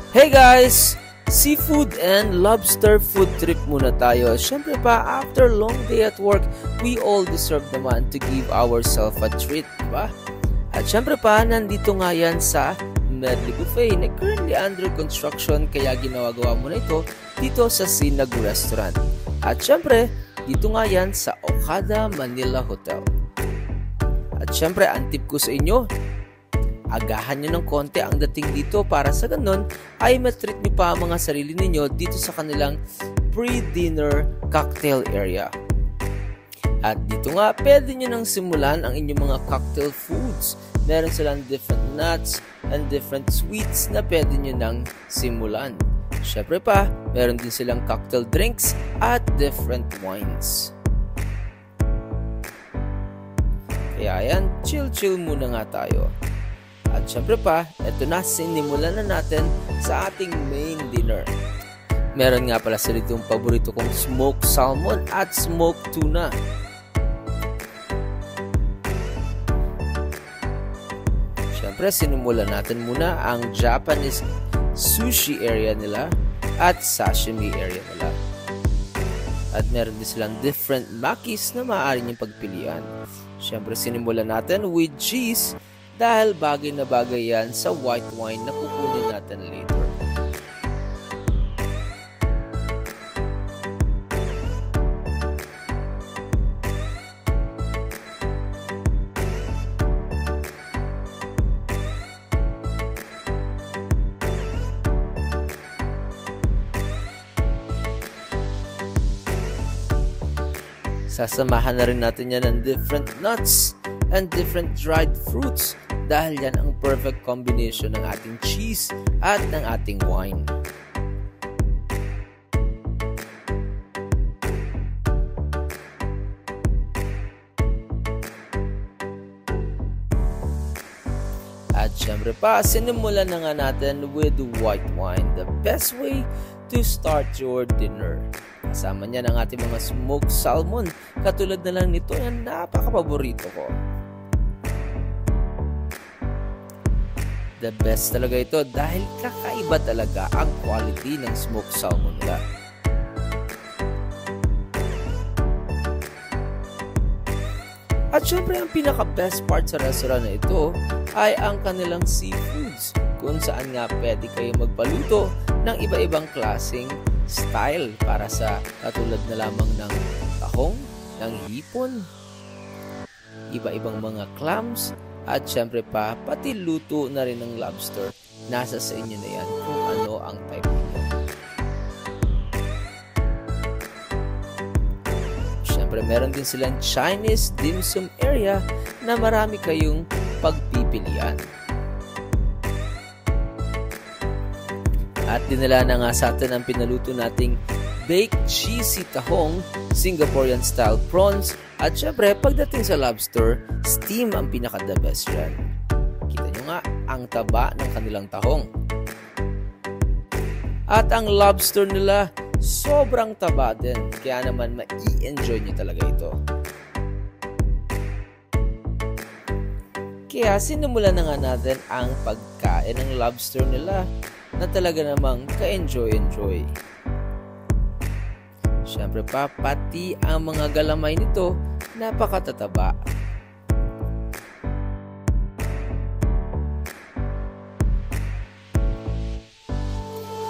Hey guys! Seafood and lobster food trip muna tayo. Siyempre pa, after long day at work, we all deserve naman to give ourselves a treat, diba? At siyempre pa, nandito nga yan sa Medley Buffet na currently under construction, kaya ginawa-gawa muna ito dito sa Sinag Restaurant. At siyempre, dito nga yan sa Okada Manila Hotel. At siyempre, ang tip ko sa inyo, agahan nyo ng konti ang dating dito para sa ganun ay matreat nyo pa ang mga sarili ninyo dito sa kanilang pre-dinner cocktail area. At dito nga, pwede nyo nang simulan ang inyong mga cocktail foods. Meron silang different nuts and different sweets na pwede nyo nang simulan. Syempre pa, meron din silang cocktail drinks at different wines. Kaya yan, chill-chill muna nga tayo. At syempre pa, eto na, sinimulan na natin sa ating main dinner. Meron nga pala sa ditong paborito kong smoked salmon at smoked tuna. Syempre, sinimulan natin muna ang Japanese sushi area nila at sashimi area nila. At meron din silang different makis na maaari niyong pagpilian. Syempre, sinimulan natin with cheese dahil bagay na bagay yan sa white wine na kukunin natin later. Sasamahan na rin natin yan ng different nuts and different dried fruits dahil yan ang perfect combination ng ating cheese at ng ating wine. At syempre pa, sinimulan na nga natin with white wine, the best way to start your dinner. Kasama niya ng ating mga smoked salmon. Katulad na lang nito, yan napaka-paborito ko. The best talaga ito dahil kakaiba talaga ang quality ng smoked salmon nila. At syempre, ang pinaka-best part sa restaurant na ito ay ang kanilang seafoods, kung saan nga pwede kayo magpaluto ng iba-ibang klaseng style para sa katulad na lamang ng tahong, ng hipon, iba-ibang mga clams, at syempre pa, pati luto na rin ng lobster. Nasa sa inyo na yan kung ano ang type niyo. Syempre, meron din silang Chinese dim sum area na marami kayong pagpipilian. At dinala na nga sa atin ang pinaluto nating baked cheesy tahong, Singaporean style prawns, at syempre pagdating sa lobster, steam ang pinaka-the best yan. Kita nyo nga ang taba ng kanilang tahong. At ang lobster nila, sobrang taba din, kaya naman mai-enjoy nyo talaga ito. Kaya sinimulan na nga natin ang pagkain ng lobster nila na talaga namang ka-enjoy-enjoy. Siyempre pa, pati ang mga galamay nito, napakatataba.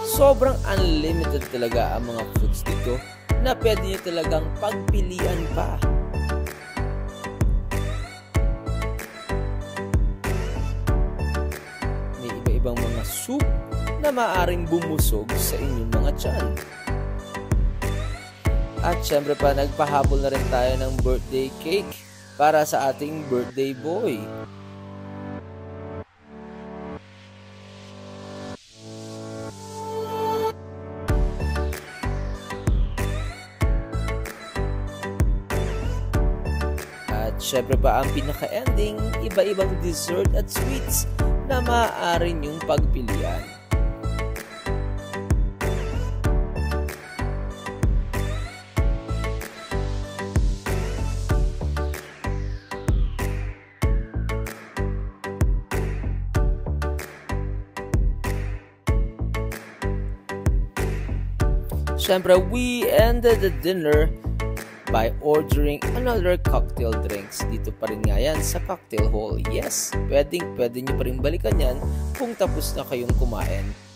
Sobrang unlimited talaga ang mga foods dito na pwede nyo talagang pagpilian pa. May iba-ibang mga soup na maaaring bumusog sa inyong mga tiyan. At syempre pa, nagpahabol na rin tayo ng birthday cake para sa ating birthday boy. At syempre pa, ang pinaka-ending, iba-ibang dessert at sweets na maaari nyong pagpilian. syempre, we ended the dinner by ordering another cocktail drinks. Dito pa rin nga yan sa cocktail hall. Yes, pwede nyo pa rin balikan yan kung tapos na kayong kumain.